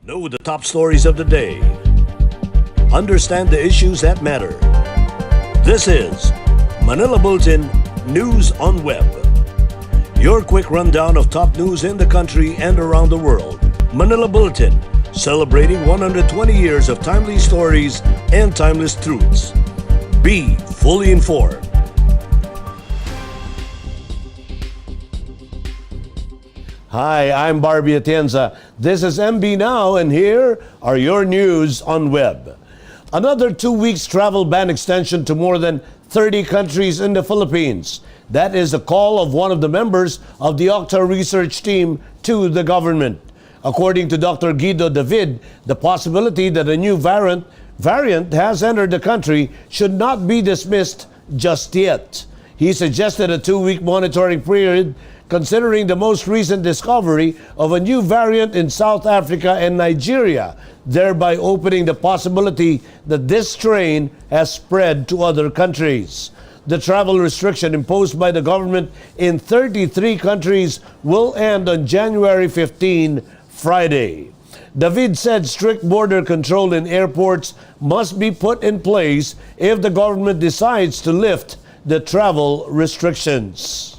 Know the top stories of the day. Understand the issues that matter. This is Manila Bulletin News on Web. Your quick rundown of top news in the country and around the world. Manila Bulletin, celebrating 120 years of timely stories and timeless truths. Be fully informed. Hi, I'm Barbie Atienza. This is MB Now, and here are your news on web. Another 2 weeks travel ban extension to more than 30 countries in the Philippines. That is the call of one of the members of the Octa research team to the government. According to Dr. Guido David, the possibility that a new variant has entered the country should not be dismissed just yet. He suggested a 2-week monitoring period considering the most recent discovery of a new variant in South Africa and Nigeria, thereby opening the possibility that this strain has spread to other countries. The travel restriction imposed by the government in 33 countries will end on January 15, Friday. David said strict border control in airports must be put in place if the government decides to lift the travel restrictions.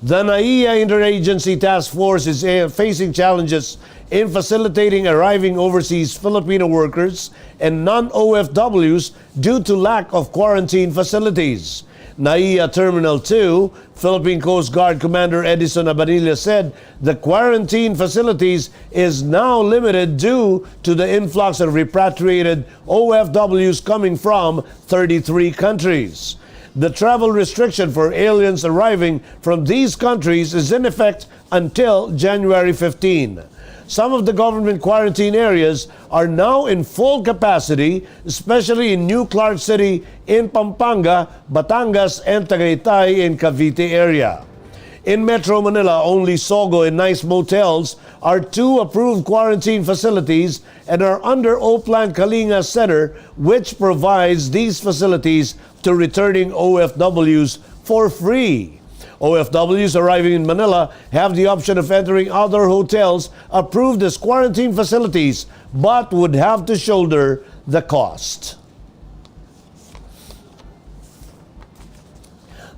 The NAIA Interagency Task Force is facing challenges in facilitating arriving overseas Filipino workers and non-OFWs due to lack of quarantine facilities. NAIA Terminal 2, Philippine Coast Guard Commander Edison Abanilla said the quarantine facilities is now limited due to the influx of repatriated OFWs coming from 33 countries. The travel restriction for aliens arriving from these countries is in effect until January 15. Some of the government quarantine areas are now in full capacity, especially in New Clark City in Pampanga, Batangas, and Tagaytay in Cavite area. In Metro Manila, only Sogo and Nice Motels are 2 approved quarantine facilities and are under Oplan Kalinga Center, which provides these facilities to returning OFWs for free. OFWs arriving in Manila have the option of entering other hotels approved as quarantine facilities, but would have to shoulder the cost.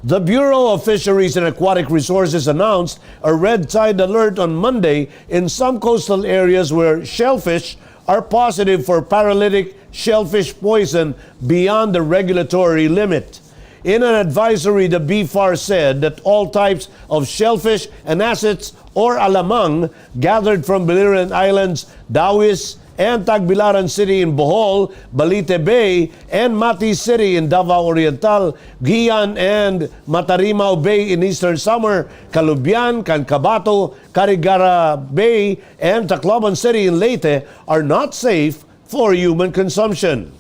The Bureau of Fisheries and Aquatic Resources announced a red tide alert on Monday in some coastal areas where shellfish are positive for paralytic shellfish poison beyond the regulatory limit. In an advisory, the BFAR said that all types of shellfish and assets or alamang gathered from Biliran Islands, Dawis, and Tagbilaran City in Bohol, Balite Bay, and Mati City in Davao Oriental, Guian and Matarimao Bay in Eastern Samar, Calubian, Cancabato, Carigara Bay, and Tacloban City in Leyte are not safe for human consumption.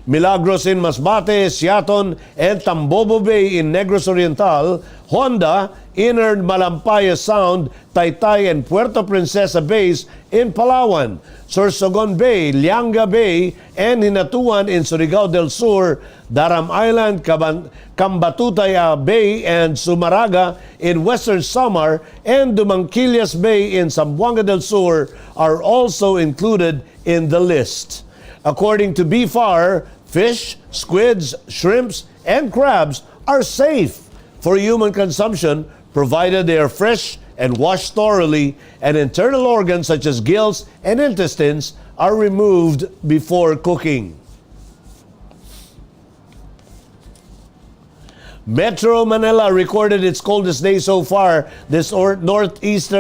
Milagros in Masbate, Siaton, and Tambobo Bay in Negros Oriental, Honda, Inner Malampaya Sound, Taytay, and Puerto Princesa Bays in Palawan, Sorsogon Bay, Lianga Bay, and Hinatuan in Surigao del Sur, Daram Island, Cambatutaya Bay, and Sumaraga in Western Samar, and Dumangquillas Bay in Zamboanga del Sur are also included in the list. According to BFAR, fish, squids, shrimps, and crabs are safe for human consumption provided they are fresh and washed thoroughly, and internal organs such as gills and intestines are removed before cooking. Metro Manila recorded its coldest day so far this northeast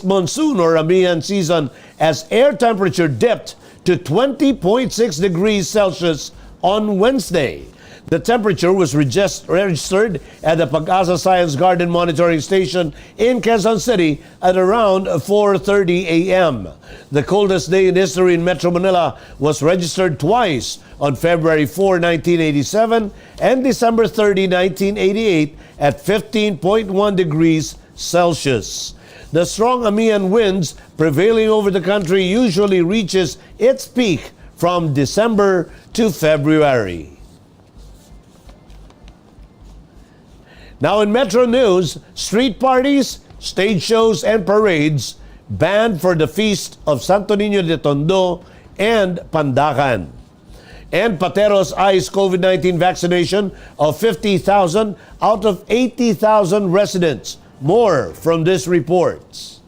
monsoon or Amihan season as air temperature dipped to 20.6 degrees Celsius on Wednesday. The temperature was registered at the Pag-asa Science Garden Monitoring Station in Quezon City at around 4:30 a.m. The coldest day in history in Metro Manila was registered twice on February 4, 1987 and December 30, 1988 at 15.1 degrees Celsius. The strong Amihan winds prevailing over the country usually reaches its peak from December to February. Now in Metro News, street parties, stage shows and parades banned for the feast of Santo Niño de Tondo and Pandacan. And Pateros eyes COVID-19 vaccination of 50,000 out of 80,000 residents. More from this report.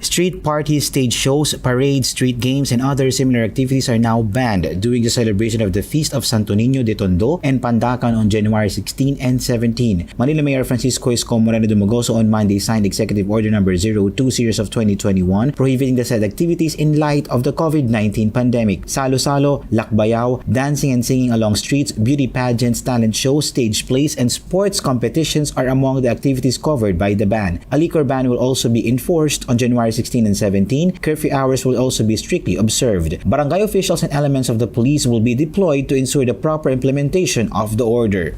Street parties, stage shows, parades, street games, and other similar activities are now banned during the celebration of the Feast of Santo Niño de Tondo and Pandacan on January 16 and 17. Manila Mayor Francisco Isko Moreno Dumagoso on Monday signed Executive Order No. 02 Series of 2021 prohibiting the said activities in light of the COVID-19 pandemic. Salo-salo, lakbayaw, dancing and singing along streets, beauty pageants, talent shows, stage plays, and sports competitions are among the activities covered by the ban. A liquor ban will also be enforced on January 16 and 17, curfew hours will also be strictly observed. Barangay officials and elements of the police will be deployed to ensure the proper implementation of the order.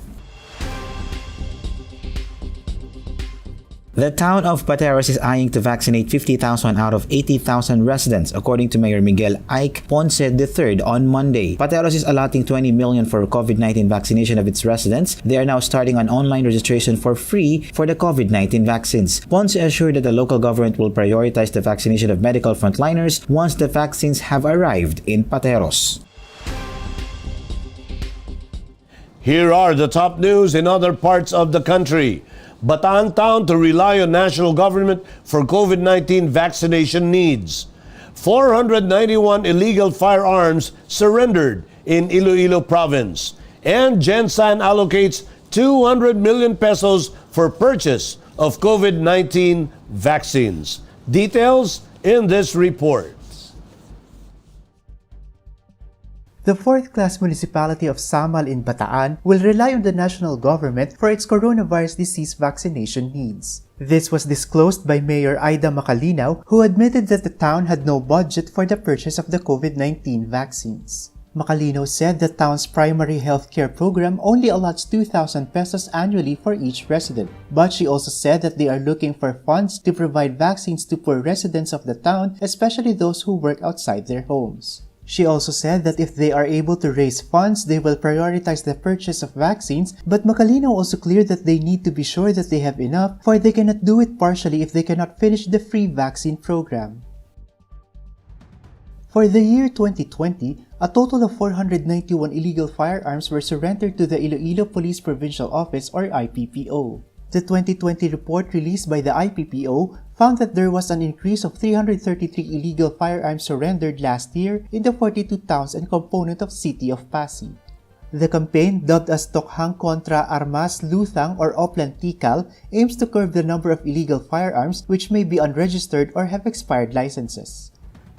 The town of Pateros is eyeing to vaccinate 50,000 out of 80,000 residents, according to Mayor Miguel Ike Ponce III on Monday. Pateros is allotting 20 million for COVID-19 vaccination of its residents. They are now starting an online registration for free for the COVID-19 vaccines. Ponce assured that the local government will prioritize the vaccination of medical frontliners once the vaccines have arrived in Pateros. Here are the top news in other parts of the country. Bataan town to rely on national government for COVID-19 vaccination needs. 491 illegal firearms surrendered in Iloilo province. And Gensan allocates 200 million pesos for purchase of COVID-19 vaccines. Details in this report. The fourth-class municipality of Samal in Bataan will rely on the national government for its coronavirus disease vaccination needs. This was disclosed by Mayor Aida Macalinaw, who admitted that the town had no budget for the purchase of the COVID-19 vaccines. Macalinaw said the town's primary healthcare program only allots 2,000 pesos annually for each resident. But she also said that they are looking for funds to provide vaccines to poor residents of the town, especially those who work outside their homes. She also said that if they are able to raise funds, they will prioritize the purchase of vaccines, but Macalinaw also cleared that they need to be sure that they have enough, for they cannot do it partially if they cannot finish the free vaccine program. For the year 2020, a total of 491 illegal firearms were surrendered to the Iloilo Police Provincial Office or IPPO. The 2020 report released by the IPPO found that there was an increase of 333 illegal firearms surrendered last year in the 42 towns and component of City of Pasig. The campaign, dubbed as Tokhang Kontra Armas Luthang or Oplan Tikal, aims to curb the number of illegal firearms which may be unregistered or have expired licenses.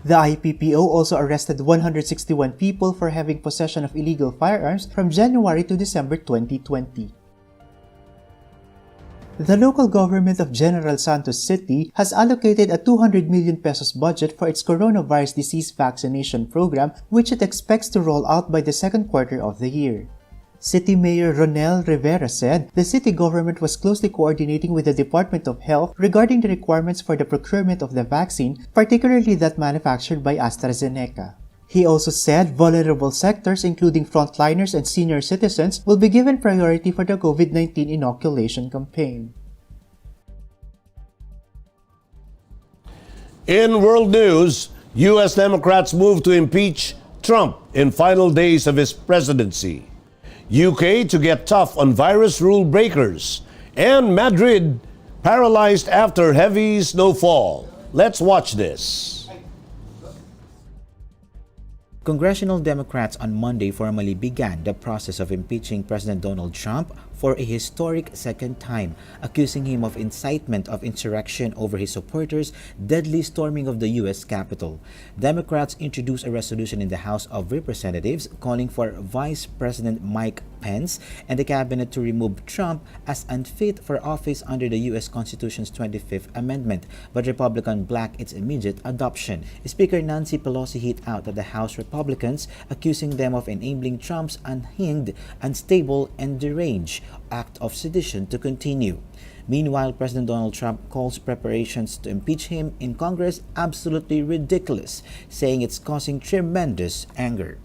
The IPPO also arrested 161 people for having possession of illegal firearms from January to December 2020. The local government of General Santos City has allocated a 200 million pesos budget for its coronavirus disease vaccination program, which it expects to roll out by the second quarter of the year. City Mayor Ronel Rivera said the city government was closely coordinating with the Department of Health regarding the requirements for the procurement of the vaccine, particularly that manufactured by AstraZeneca. He also said vulnerable sectors, including frontliners and senior citizens, will be given priority for the COVID-19 inoculation campaign. In world news, U.S. Democrats move to impeach Trump in final days of his presidency. UK to get tough on virus rule breakers. And Madrid paralyzed after heavy snowfall. Let's watch this. Congressional Democrats on Monday formally began the process of impeaching President Donald Trump for a historic second time, accusing him of incitement of insurrection over his supporters' deadly storming of the U.S. Capitol. Democrats introduced a resolution in the House of Representatives calling for Vice President Mike Pence and the cabinet to remove Trump as unfit for office under the U.S. Constitution's 25th Amendment, but Republicans blocked its immediate adoption. Speaker Nancy Pelosi hit out at the House Republicans, accusing them of enabling Trump's unhinged, unstable, and deranged act of sedition to continue. Meanwhile, President Donald Trump calls preparations to impeach him in Congress absolutely ridiculous, saying it's causing tremendous anger.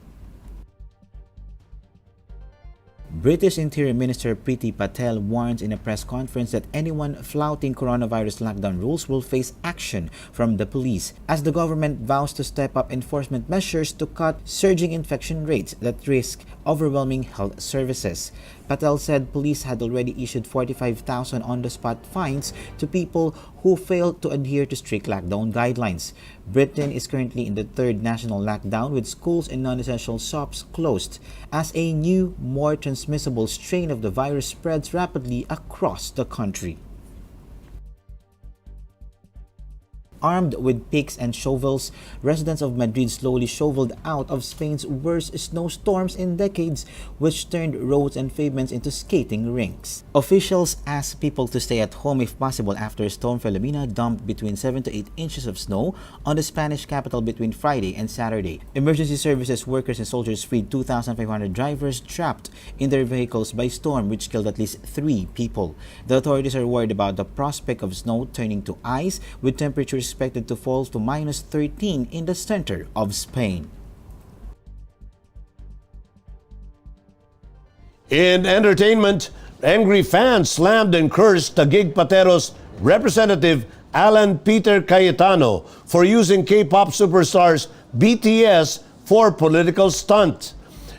British Interior Minister Priti Patel warns in a press conference that anyone flouting coronavirus lockdown rules will face action from the police as the government vows to step up enforcement measures to cut surging infection rates that risk overwhelming health services. Patel said police had already issued 45,000 on-the-spot fines to people who failed to adhere to strict lockdown guidelines. Britain is currently in the third national lockdown with schools and non-essential shops closed as a new, more transmissible strain of the virus spreads rapidly across the country. Armed with picks and shovels, residents of Madrid slowly shoveled out of Spain's worst snowstorms in decades, which turned roads and pavements into skating rinks. Officials asked people to stay at home if possible after Storm Filomena dumped between 7 to 8 inches of snow on the Spanish capital between Friday and Saturday. Emergency services workers and soldiers freed 2,500 drivers trapped in their vehicles by storm, which killed at least 3 people. The authorities are worried about the prospect of snow turning to ice, with temperatures expected to fall to minus 13 in the center of Spain. In entertainment, angry fans slammed and cursed Taguig Pateros representative Alan Peter Cayetano for using K-pop superstars BTS for political stunt.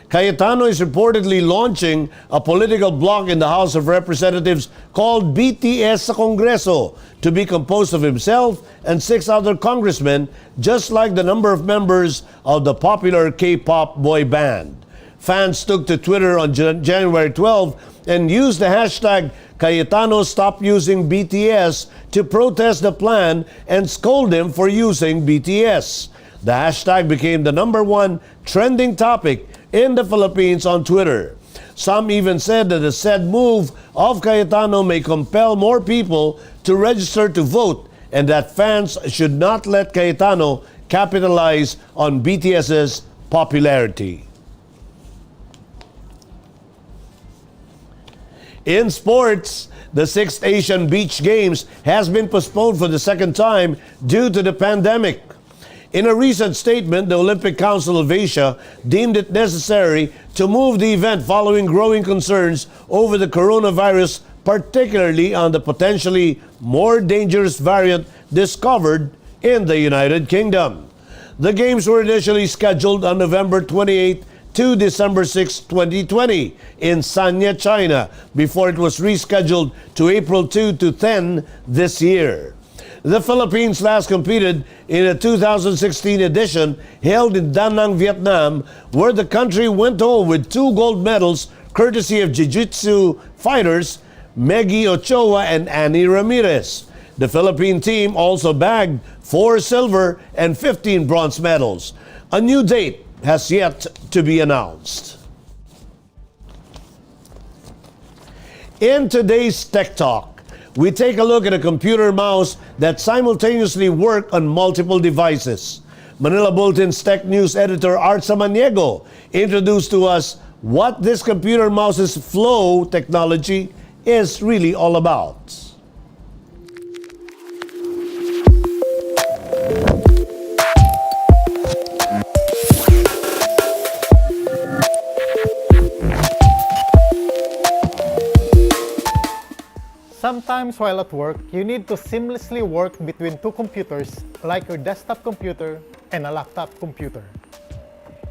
Cayetano is reportedly launching a political bloc in the House of Representatives called BTS sa Kongreso, to be composed of himself and 6 other congressmen, just like the number of members of the popular K-pop boy band. Fans took to Twitter on January 12 and used the hashtag Cayetano Stop Using BTS to protest the plan and scold him for using BTS. The hashtag became the #1 trending topic in the Philippines on Twitter. Some even said that the said move of Cayetano may compel more people to register to vote and that fans should not let Cayetano capitalize on BTS's popularity. In sports, the 6th Asian Beach Games has been postponed for the second time due to the pandemic. In a recent statement, the Olympic Council of Asia deemed it necessary to move the event following growing concerns over the coronavirus, particularly on the potentially more dangerous variant discovered in the United Kingdom. The Games were initially scheduled on November 28 to December 6, 2020 in Sanya, China, before it was rescheduled to April 2 to 10 this year. The Philippines last competed in a 2016 edition held in Da Nang, Vietnam, where the country went home with 2 gold medals courtesy of jiu-jitsu fighters Meggy Ochoa and Annie Ramirez. The Philippine team also bagged 4 silver and 15 bronze medals. A new date has yet to be announced. In today's Tech Talk, we take a look at a computer mouse that simultaneously works on multiple devices. Manila Bulletin's Tech News editor Art Samaniego introduced to us what this computer mouse's flow technology is really all about. Sometimes while at work, you need to seamlessly work between 2 computers like your desktop computer and a laptop computer.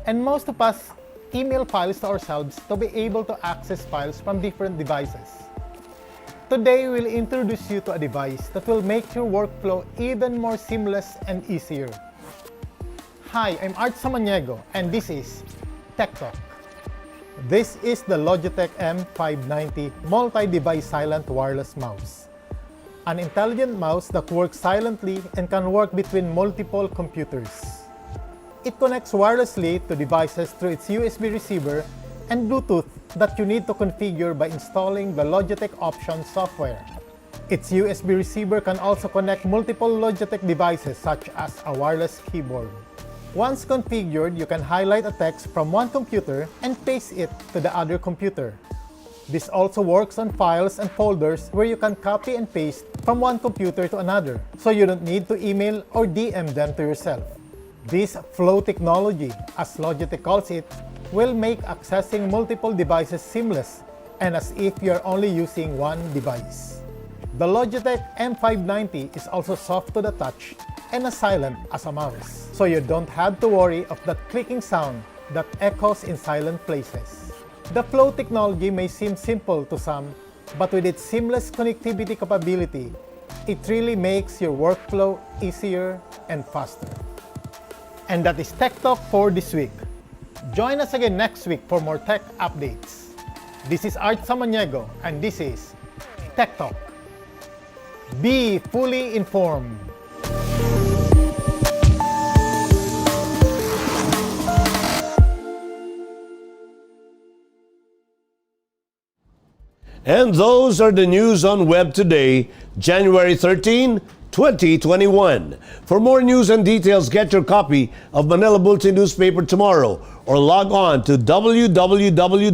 And most of us email files to ourselves to be able to access files from different devices. Today, we'll introduce you to a device that will make your workflow even more seamless and easier. Hi, I'm Art Samaniego and this is Tech Talk. This is the Logitech M590 multi-device silent wireless mouse. An intelligent mouse that works silently and can work between multiple computers. It connects wirelessly to devices through its USB receiver and Bluetooth that you need to configure by installing the Logitech Options software. Its USB receiver can also connect multiple Logitech devices such as a wireless keyboard. Once configured, you can highlight a text from one computer and paste it to the other computer. This also works on files and folders where you can copy and paste from one computer to another, so you don't need to email or DM them to yourself. This flow technology, as Logitech calls it, will make accessing multiple devices seamless and as if you're only using one device. The Logitech M590 is also soft to the touch and as silent as a mouse, so you don't have to worry of that clicking sound that echoes in silent places. The Flow technology may seem simple to some, but with its seamless connectivity capability, it really makes your workflow easier and faster. And that is Tech Talk for this week. Join us again next week for more tech updates. This is Art Samaniego, and this is Tech Talk. Be fully informed. And those are the news on Web today, January 13, 2021. For more news and details, get your copy of Manila Bulletin newspaper tomorrow or log on to www.mb.com.ph.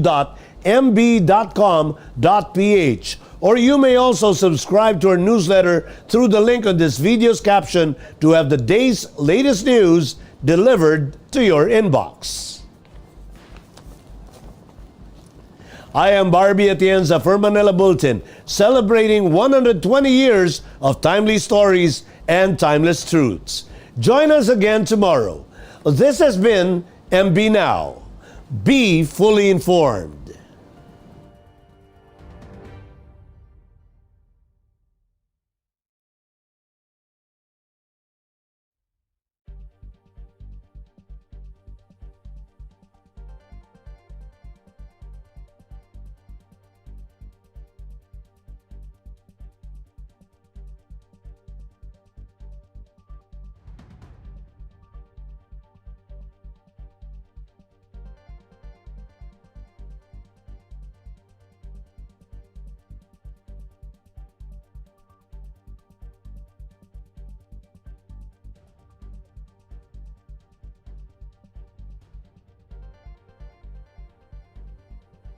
Or you may also subscribe to our newsletter through the link on this video's caption to have the day's latest news delivered to your inbox. I am Barbie Atienza for Manila Bulletin, celebrating 120 years of timely stories and timeless truths. Join us again tomorrow. This has been MB Now. Be fully informed.